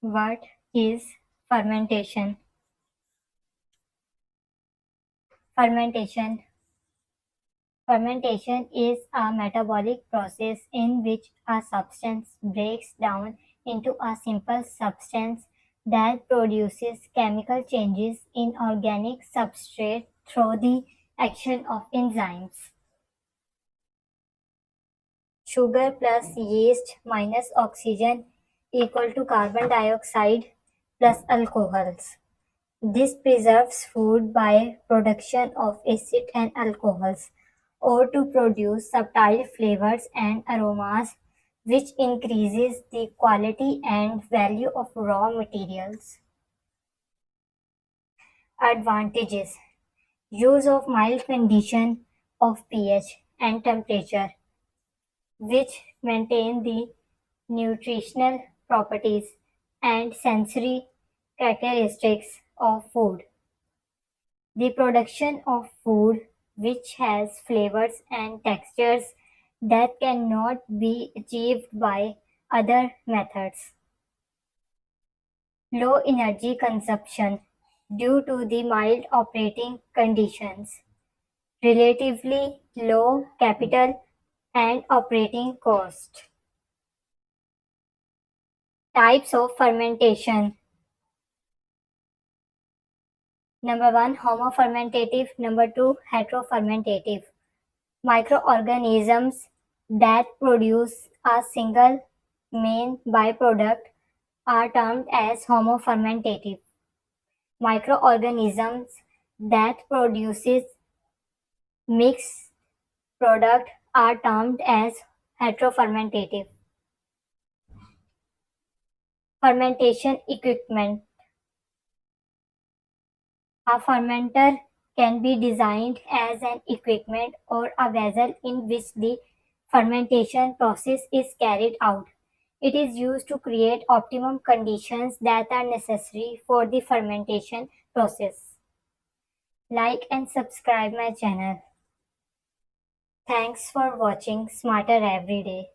What is fermentation? Fermentation. Fermentation is a metabolic process in which a substance breaks down into a simple substance that produces chemical changes in organic substrate through the action of enzymes. Sugar plus yeast minus oxygen equal to carbon dioxide plus alcohols. This preserves food by production of acid and alcohols, or to produce subtle flavors and aromas, which increases the quality and value of raw materials. Advantages: use of mild condition of pH and temperature, which maintain the nutritional properties and sensory characteristics of food. The production of food which has flavors and textures that cannot be achieved by other methods. Low energy consumption due to the mild operating conditions. Relatively low capital and operating cost. Types of fermentation. Number 1, homofermentative. Number 2, heterofermentative. Microorganisms that produce a single main byproduct are termed as homofermentative. Microorganisms that produces mixed product are termed as heterofermentative. Fermentation equipment. A fermenter can be designed as an equipment or a vessel in which the fermentation process is carried out. It is used to create optimum conditions that are necessary for the fermentation process. Like and subscribe my channel. Thanks for watching Smarter Every Day.